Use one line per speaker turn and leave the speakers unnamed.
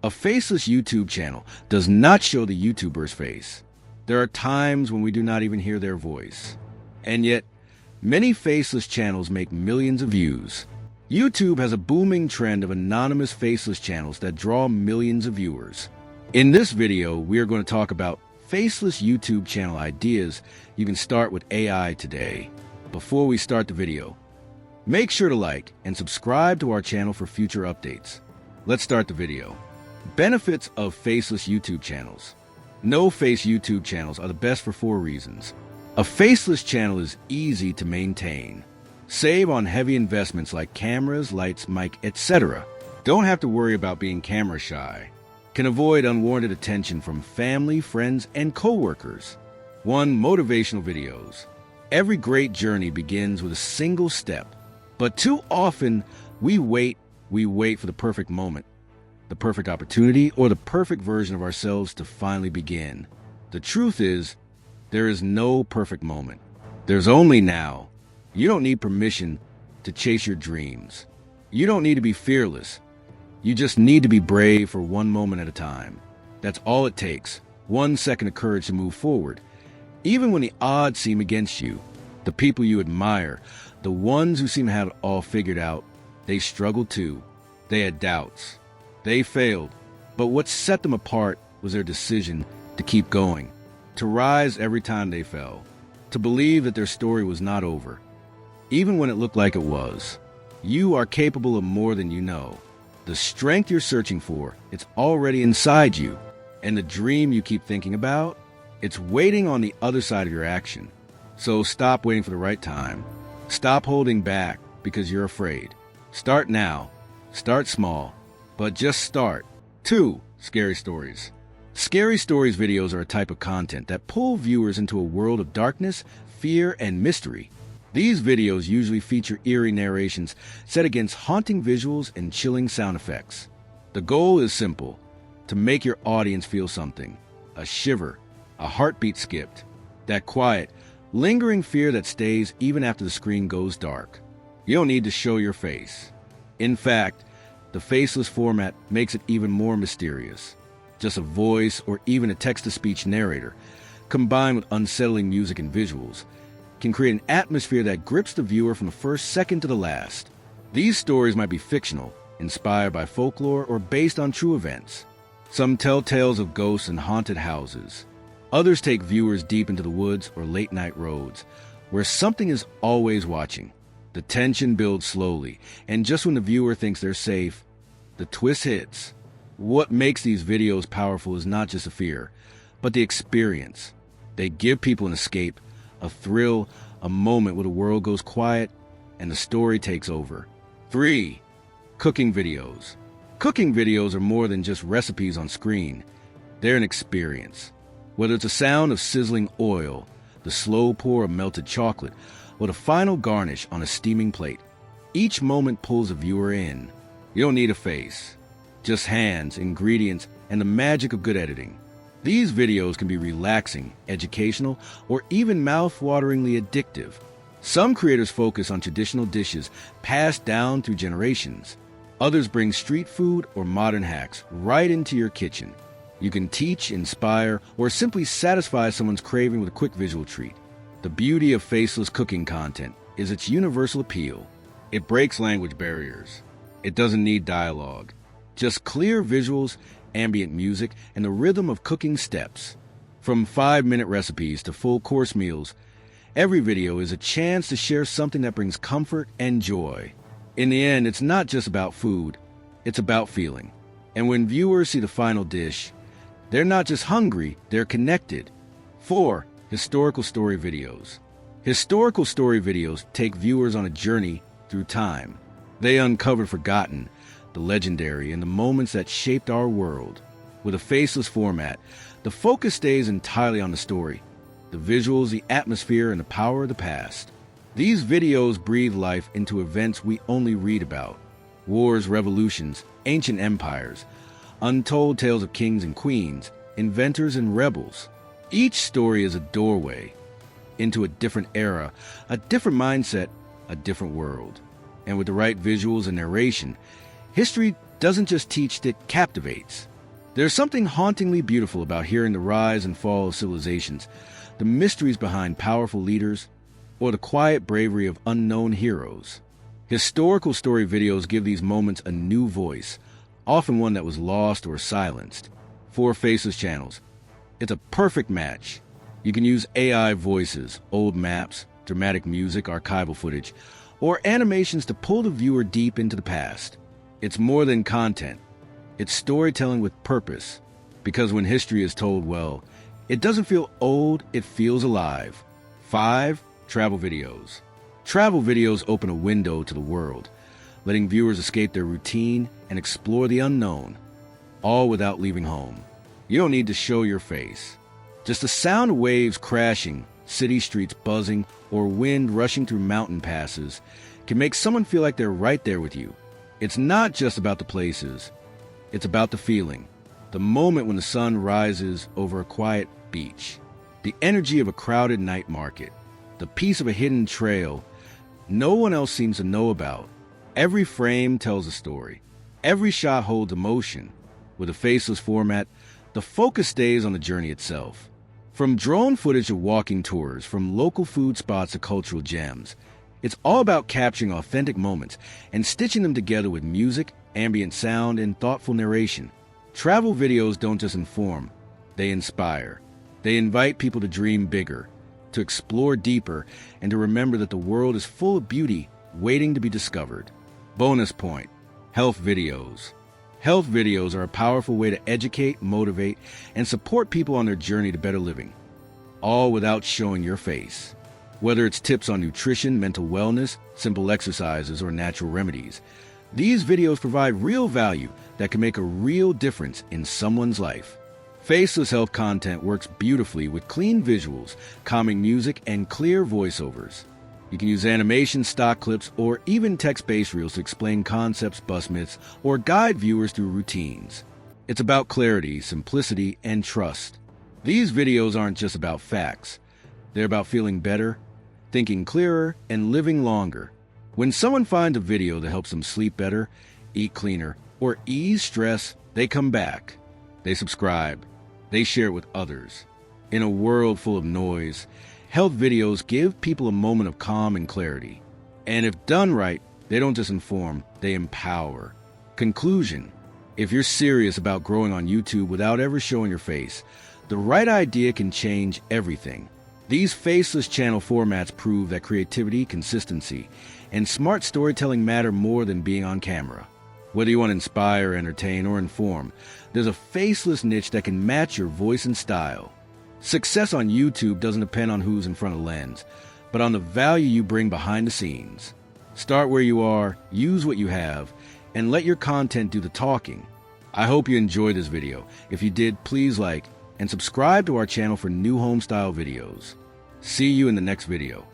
A faceless YouTube channel does not show the YouTuber's face. There are times when we do not even hear their voice. And yet, many faceless channels make millions of views. YouTube has a booming trend of anonymous faceless channels that draw millions of viewers. In this video, we are going to talk about faceless YouTube channel ideas you can start with AI today. Before we start the video, make sure to like and subscribe to our channel for future updates. Let's start the video. Benefits of faceless YouTube channels. No-face YouTube channels are the best for 4 reasons. A faceless channel is easy to maintain. Save on heavy investments like cameras, lights, mic, etc. Don't have to worry about being camera shy. Can avoid unwarranted attention from family, friends, and co-workers. 1. Motivational videos. Every great journey begins with a single step. But too often, we wait for the perfect moment, the perfect opportunity, or the perfect version of ourselves to finally begin. The truth is, there is no perfect moment. There's only now. You don't need permission to chase your dreams. You don't need to be fearless. You just need to be brave for one moment at a time. That's all it takes. 1 second of courage to move forward. Even when the odds seem against you, the people you admire, the ones who seem to have it all figured out, they struggled too. They had doubts. They failed. But what set them apart was their decision to keep going, to rise every time they fell, to believe that their story was not over, even when it looked like it was. You are capable of more than you know. The strength you're searching for, it's already inside you. And the dream you keep thinking about, it's waiting on the other side of your action. So stop waiting for the right time. Stop holding back because you're afraid. Start now. Start small. But just start. 2. Scary stories. Scary stories videos are a type of content that pull viewers into a world of darkness, fear, and mystery. These videos usually feature eerie narrations set against haunting visuals and chilling sound effects. The goal is simple: to make your audience feel something. A shiver, a heartbeat skipped, that quiet, lingering fear that stays even after the screen goes dark. You don't need to show your face. In fact, the faceless format makes it even more mysterious. Just a voice or even a text-to-speech narrator, combined with unsettling music and visuals, can create an atmosphere that grips the viewer from the first second to the last. These stories might be fictional, inspired by folklore, or based on true events. Some tell tales of ghosts and haunted houses. Others take viewers deep into the woods or late-night roads, where something is always watching. The tension builds slowly, and just when the viewer thinks they're safe, the twist hits. What makes these videos powerful is not just the fear, but the experience. They give people an escape, a thrill, a moment where the world goes quiet and the story takes over. 3. Cooking videos. Cooking videos are more than just recipes on screen. They're an experience. Whether it's the sound of sizzling oil, the slow pour of melted chocolate, or the final garnish on a steaming plate, each moment pulls a viewer in. You don't need a face, just hands, ingredients, and the magic of good editing. These videos can be relaxing, educational, or even mouth-wateringly addictive. Some creators focus on traditional dishes passed down through generations. Others bring street food or modern hacks right into your kitchen. You can teach, inspire, or simply satisfy someone's craving with a quick visual treat. The beauty of faceless cooking content is its universal appeal. It breaks language barriers. It doesn't need dialogue. Just clear visuals, ambient music, and the rhythm of cooking steps. From 5-minute recipes to full-course meals, every video is a chance to share something that brings comfort and joy. In the end, it's not just about food, it's about feeling. And when viewers see the final dish, they're not just hungry, they're connected. 4. Historical story videos. Historical story videos take viewers on a journey through time. They uncover the forgotten, the legendary, and the moments that shaped our world. With a faceless format, the focus stays entirely on the story, the visuals, the atmosphere, and the power of the past. These videos breathe life into events we only read about. Wars, revolutions, ancient empires, untold tales of kings and queens, inventors and rebels. Each story is a doorway into a different era, a different mindset, a different world. And with the right visuals and narration, history doesn't just teach, it captivates. There's something hauntingly beautiful about hearing the rise and fall of civilizations, the mysteries behind powerful leaders, or the quiet bravery of unknown heroes. Historical story videos give these moments a new voice, often one that was lost or silenced. For Faceless channels, it's a perfect match. You can use AI voices, old maps, dramatic music, archival footage, or animations to pull the viewer deep into the past. It's more than content. It's storytelling with purpose, because when history is told well, it doesn't feel old, it feels alive. 5. Travel videos. Travel videos open a window to the world, letting viewers escape their routine and explore the unknown, all without leaving home. You don't need to show your face. Just the sound of waves crashing, city streets buzzing, or wind rushing through mountain passes can make someone feel like they're right there with you. It's not just about the places. It's about the feeling. The moment when the sun rises over a quiet beach. The energy of a crowded night market. The peace of a hidden trail no one else seems to know about. Every frame tells a story. Every shot holds emotion. With a Faceless format, the focus stays on the journey itself. From drone footage to walking tours, from local food spots to cultural gems, it's all about capturing authentic moments and stitching them together with music, ambient sound, and thoughtful narration. Travel videos don't just inform, they inspire. They invite people to dream bigger, to explore deeper, and to remember that the world is full of beauty waiting to be discovered. Bonus point: health videos. Health videos are a powerful way to educate, motivate, and support people on their journey to better living, all without showing your face. Whether it's tips on nutrition, mental wellness, simple exercises, or natural remedies, these videos provide real value that can make a real difference in someone's life. Faceless health content works beautifully with clean visuals, calming music, and clear voiceovers. You can use animation, stock clips, or even text-based reels to explain concepts, bust myths, or guide viewers through routines. It's about clarity, simplicity, and trust. These videos aren't just about facts. They're about feeling better, thinking clearer, and living longer. When someone finds a video that helps them sleep better, eat cleaner, or ease stress, they come back. They subscribe. They share it with others. In a world full of noise, health videos give people a moment of calm and clarity. And if done right, they don't just inform, they empower. Conclusion: if you're serious about growing on YouTube without ever showing your face, the right idea can change everything. These Faceless channel formats prove that creativity, consistency, and smart storytelling matter more than being on camera. Whether you want to inspire, entertain, or inform, there's a Faceless niche that can match your voice and style. Success on YouTube doesn't depend on who's in front of the lens, but on the value you bring behind the scenes. Start where you are, use what you have, and let your content do the talking. I hope you enjoyed this video. If you did, please like and subscribe to our channel for new home style videos. See you in the next video.